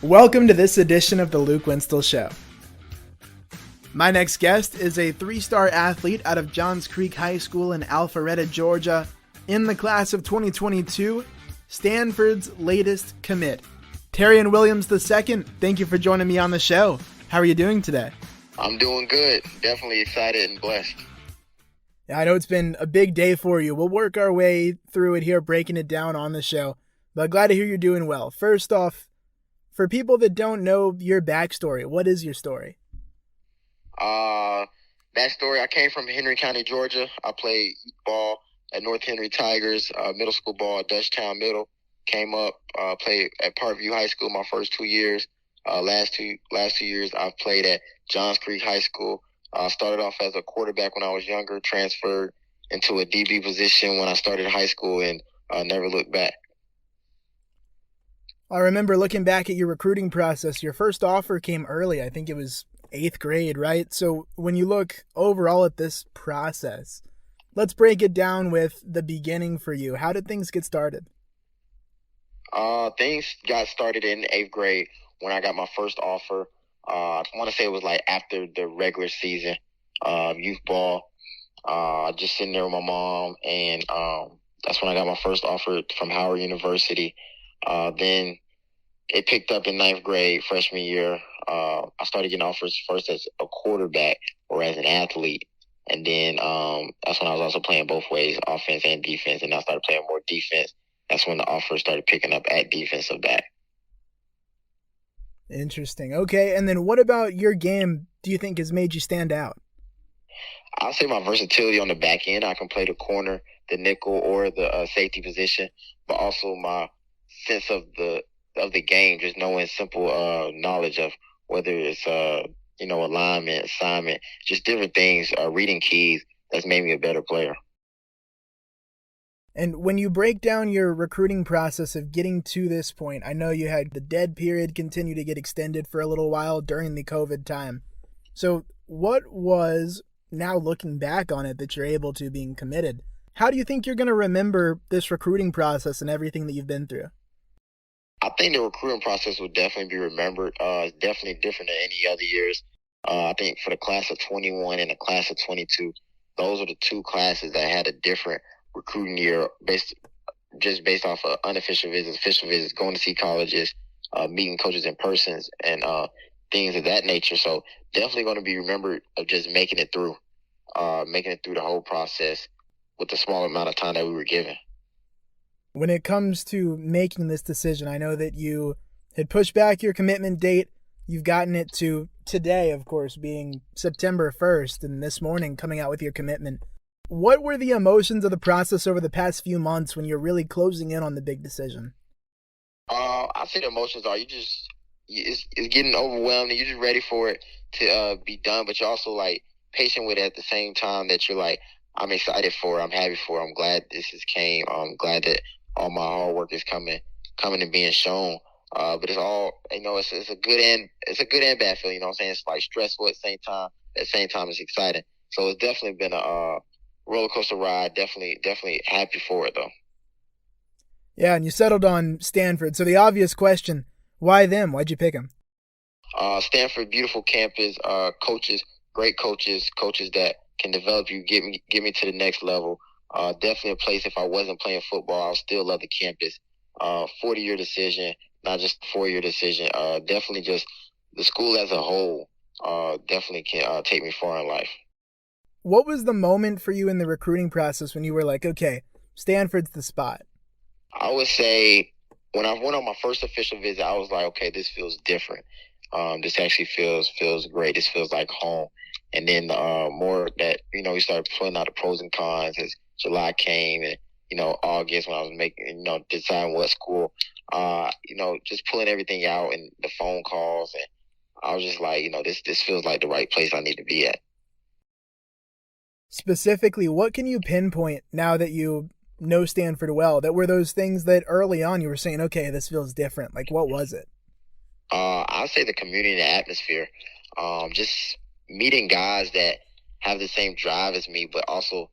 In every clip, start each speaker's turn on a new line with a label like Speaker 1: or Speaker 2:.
Speaker 1: Welcome to this edition of the Luke Winstall Show. My next guest is a 3-star athlete out of Johns Creek High School in Alpharetta, Georgia, in the class of 2022, Stanford's latest commit. Terian Williams II, thank you for joining me on the show. How are you doing today?
Speaker 2: I'm doing good. Definitely excited and blessed.
Speaker 1: I know it's been a big day for you. We'll work our way through it here, breaking it down on the show, but glad to hear you're doing well. First off, for people that don't know your backstory, what is your story?
Speaker 2: Backstory, I came from Henry County, Georgia. I played ball at North Henry Tigers, middle school ball at Dutchtown Middle. Came up, played at Parkview High School my first 2 years. Last two years, I've played at Johns Creek High School. Started off as a quarterback when I was younger, transferred into a DB position when I started high school, and never looked back.
Speaker 1: I remember looking back at your recruiting process. Your first offer came early. I think it was 8th grade, right? So when you look overall at this process, let's break it down with the beginning for you. How did things get started?
Speaker 2: Things got started in 8th grade when I got my first offer. I want to say it was like after the regular season, youth ball. Just sitting there with my mom, and that's when I got my first offer from Howard University. Then it picked up in 9th grade, freshman year. I started getting offers first as a quarterback or as an athlete. And then that's when I was also playing both ways, offense and defense. And I started playing more defense. That's when the offers started picking up at defensive back.
Speaker 1: Interesting. Okay, and then what about your game do you think has made you stand out?
Speaker 2: I'll say my versatility on the back end. I can play the corner, the nickel, or the safety position, but also my sense of the game, just knowing simple knowledge of whether it's alignment, assignment, just different things, reading keys. That's made me a better player.
Speaker 1: And when you break down your recruiting process of getting to this point, I know you had the dead period continue to get extended for a little while during the COVID time. So what was, now looking back on it, that you're able to being committed? How do you think you're going to remember this recruiting process and everything that you've been through?
Speaker 2: I think the recruiting process will definitely be remembered. It's definitely different than any other years. I think for the class of 21 and the class of 22, those are the two classes that had a different recruiting year based off of unofficial visits, official visits, going to see colleges, meeting coaches in person, and things of that nature. So definitely going to be remembered of just making it through the whole process with the small amount of time that we were given.
Speaker 1: When it comes to making this decision, I know that you had pushed back your commitment date. You've gotten it to today, of course, being September 1st, and this morning coming out with your commitment. What were the emotions of the process over the past few months when you're really closing in on the big decision?
Speaker 2: I say the emotions are it's getting overwhelmed, and you're just ready for it to be done, but you're also like patient with it at the same time. That you're like, I'm excited for it, I'm happy for it, I'm glad this has came, I'm glad that all my hard work is coming and being shown. But it's all, it's a good and bad feeling. You know what I'm saying? It's like stressful at the same time. At the same time, it's exciting. So it's definitely been a roller coaster ride. Definitely happy for it though.
Speaker 1: Yeah, and you settled on Stanford. So the obvious question, why them? Why'd you pick them?
Speaker 2: Stanford, beautiful campus, great coaches that can develop you, get me to the next level. Definitely a place, if I wasn't playing football, I'll still love the campus. 40-year decision, not just a 4-year decision. Definitely just the school as a whole definitely can take me far in life.
Speaker 1: What was the moment for you in the recruiting process when you were like, okay, Stanford's the spot?
Speaker 2: I would say when I went on my first official visit, I was like, okay, this feels different. This actually feels great. This feels like home. And then more that, we started pulling out the pros and cons as July came, and, August when I was making, deciding what school, just pulling everything out and the phone calls. And I was just like, this feels like the right place I need to be at.
Speaker 1: Specifically, what can you pinpoint now that you know Stanford well, that were those things that early on you were saying, okay, this feels different? Like, what was it?
Speaker 2: I'd say the community and the atmosphere. Just meeting guys that have the same drive as me, but also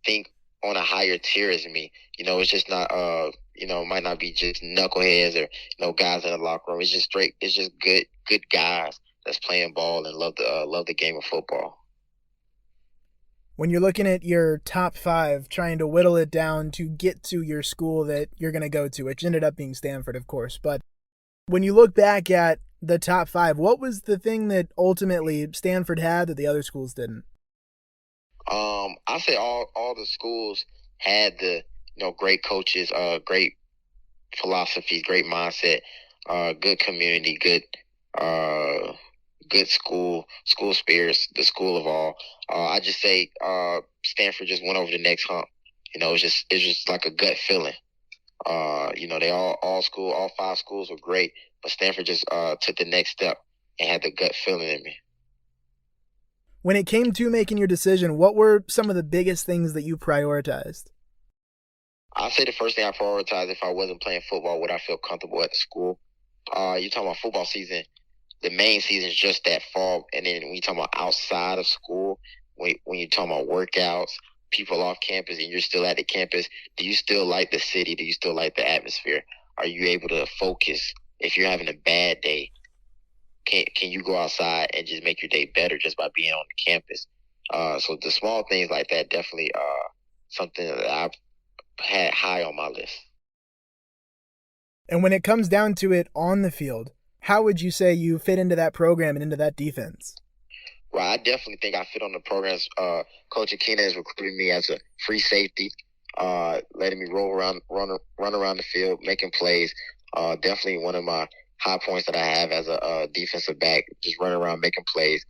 Speaker 2: think on a higher tier as me. It's just not it might not be just knuckleheads or guys in the locker room. It's just straight. It's just good guys that's playing ball and love the game of football.
Speaker 1: When you're looking at your top 5, trying to whittle it down to get to your school that you're going to go to, which ended up being Stanford, of course. But when you look back at the top 5, what was the thing that ultimately Stanford had that the other schools didn't?
Speaker 2: I say all the schools had the great coaches, great philosophy, great mindset, good community, good school spirits, the school of all. I just say Stanford just went over the next hump. It's just like a gut feeling. They all 5 schools were great, but Stanford just took the next step and had the gut feeling in me.
Speaker 1: When it came to making your decision, what were some of the biggest things that you prioritized?
Speaker 2: I'd say the first thing I prioritized, if I wasn't playing football, would I feel comfortable at the school? You're talking about football season. The main season is just that fall. And then when you talk about outside of school, when you're talking about workouts, people off campus, and you're still at the campus, do you still like the city? Do you still like the atmosphere? Are you able to focus? If you're having a bad day, can you go outside and just make your day better just by being on the campus? So the small things like that definitely something that I've had high on my list.
Speaker 1: And when it comes down to it on the field, how would you say you fit into that program and into that defense?
Speaker 2: Well, I definitely think I fit on the programs. Coach Cunningham has recruited me as a free safety, letting me run around the field, making plays. Definitely one of my high points that I have as a defensive back, just running around making plays.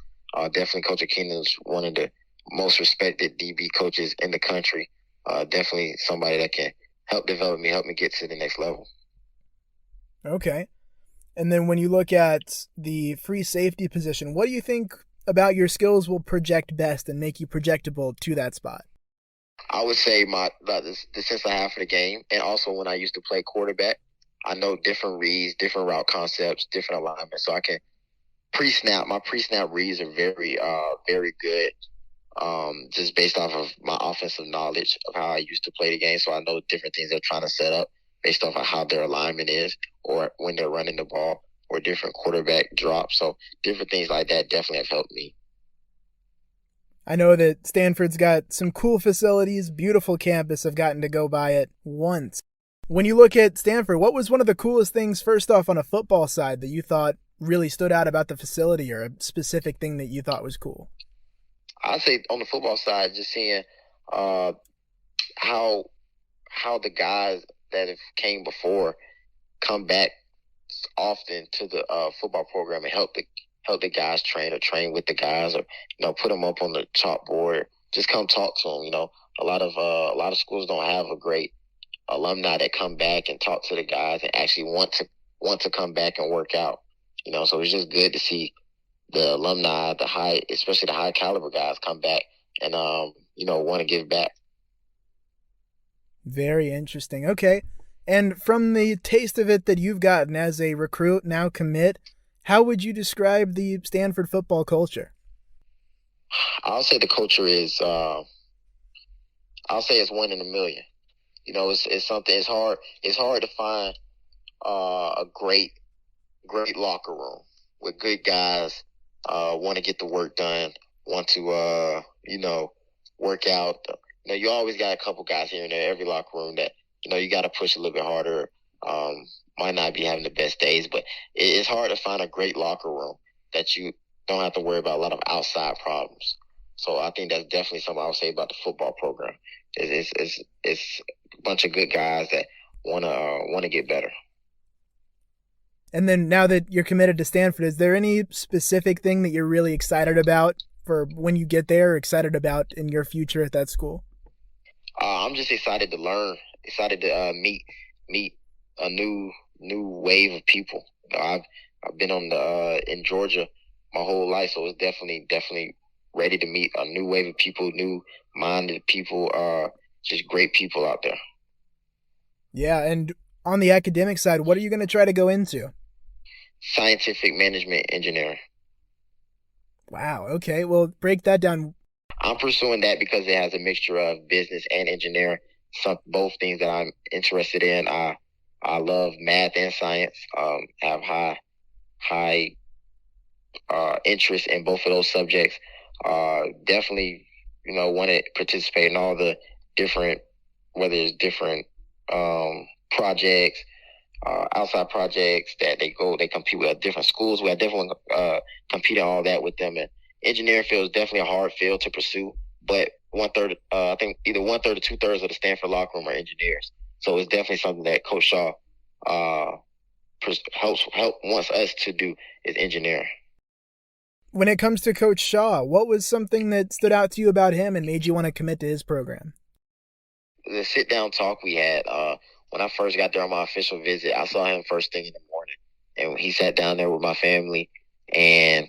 Speaker 2: Definitely Coach Cunningham is one of the most respected DB coaches in the country. Definitely somebody that can help develop me, help me get to the next level.
Speaker 1: Okay. And then when you look at the free safety position, what do you think about your skills will project best and make you projectable to that spot?
Speaker 2: I would say the sense I have for the game, and also when I used to play quarterback, I know different reads, different route concepts, different alignments, so I can pre-snap. My pre-snap reads are very, very good. Just based off of my offensive knowledge of how I used to play the game. So I know different things they're trying to set up based off of how their alignment is or when they're running the ball or different quarterback drops. So different things like that definitely have helped me.
Speaker 1: I know that Stanford's got some cool facilities, beautiful campus. I've gotten to go by it once. When you look at Stanford, what was one of the coolest things, first off, on a football side that you thought really stood out about the facility or a specific thing that you thought was cool?
Speaker 2: I'd say on the football side, just seeing how the guys that have came before come back often to the football program and help the guys train with the guys, or put them up on the chalkboard. Just come talk to them. A lot of schools don't have a great alumni that come back and talk to the guys and actually want to come back and work out. So it's just good to see the alumni, especially the high caliber guys, come back and want to give back.
Speaker 1: Very interesting. Okay. And from the taste of it that you've gotten as a recruit, now commit, how would you describe the Stanford football culture?
Speaker 2: I'll say the culture is it's 1 in a million. It's something. It's hard to find a great locker room with good guys. Want to get the work done, want to, work out. You always got a couple guys here and there, every locker room that, you got to push a little bit harder. Might not be having the best days, but it's hard to find a great locker room that you don't have to worry about a lot of outside problems. So I think that's definitely something I would say about the football program. It's a bunch of good guys that want to get better.
Speaker 1: And then now that you're committed to Stanford, is there any specific thing that you're really excited about for when you get there, or excited about in your future at that school?
Speaker 2: I'm just excited to learn, excited to meet a new wave of people. I've been in Georgia my whole life, so it's definitely ready to meet a new wave of people, new-minded people, just great people out there.
Speaker 1: Yeah, and on the academic side, what are you going to try to go into?
Speaker 2: Scientific management engineering.
Speaker 1: Wow, okay. Well, break that down.
Speaker 2: I'm pursuing that because it has a mixture of business and engineering. Both things that I'm interested in. I love math and science. Have high interest in both of those subjects. Definitely, want to participate in all the different, whether it's different projects, outside projects that they compete with different schools. We definitely compete in all that with them. And engineering field is definitely a hard field to pursue, but I think either 1/3 or 2/3 of the Stanford locker room are engineers. So it's definitely something that Coach Shaw wants us to do is engineering.
Speaker 1: When it comes to Coach Shaw, what was something that stood out to you about him and made you want to commit to his program?
Speaker 2: The sit-down talk we had, when I first got there on my official visit, I saw him first thing in the morning. And he sat down there with my family, and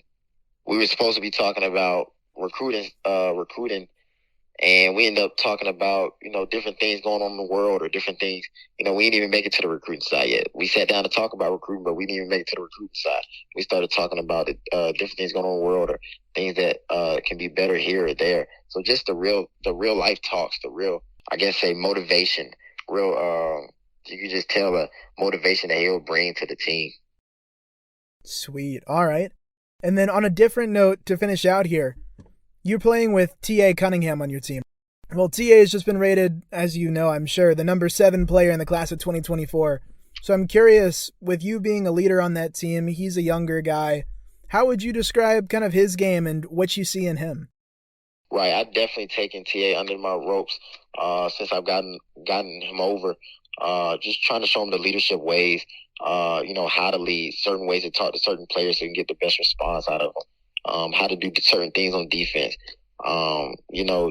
Speaker 2: we were supposed to be talking about recruiting, and we ended up talking about, different things going on in the world or different things. We didn't even make it to the recruiting side yet. We sat down to talk about recruiting, but we didn't even make it to the recruiting side. We started talking about different things going on in the world or things that can be better here or there. So just the real life talks, the real, I guess, say motivation, you can just tell the motivation that he'll bring to the team.
Speaker 1: Sweet. All right. And then on a different note to finish out here, you're playing with T.A. Cunningham on your team. Well, T.A. has just been rated, as you know, I'm sure, the number 7 player in the class of 2024. So I'm curious, with you being a leader on that team, he's a younger guy. How would you describe kind of his game and what you see in him?
Speaker 2: Right. I've definitely taken T.A. under my ropes since I've gotten him over. Just trying to show him the leadership ways, how to lead, certain ways to talk to certain players so you can get the best response out of them. How to do certain things on defense.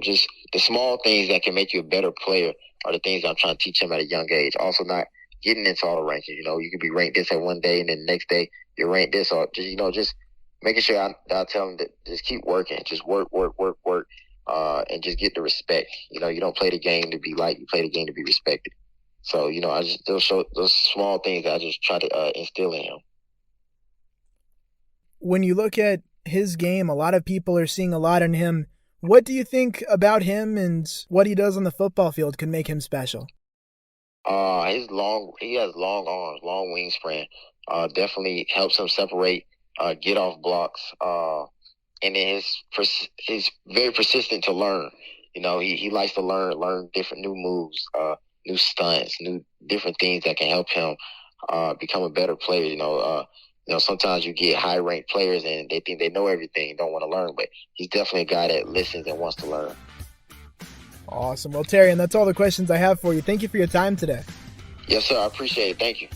Speaker 2: Just the small things that can make you a better player are the things I'm trying to teach him at a young age. Also, not getting into all the rankings. You could be ranked this at one day, and then the next day you're ranked this, or just making sure I tell him that just keep working, just work, and just get the respect. You don't play the game to be liked; you play the game to be respected. So, I just those small things that I just try to instill in him.
Speaker 1: When you look at his game, a lot of people are seeing a lot in him. What do you think about him and what he does on the football field can make him special?
Speaker 2: He has long arms, long wingspan. Definitely helps him separate, get off blocks. And then he's very persistent to learn. He likes to learn different new moves, new stunts, new different things that can help him become a better player. Sometimes you get high-ranked players and they think they know everything and don't want to learn, but he's definitely a guy that listens and wants to learn.
Speaker 1: Awesome. Well, Terian, that's all the questions I have for you. Thank you for your time today.
Speaker 2: Yes, sir. I appreciate it. Thank you.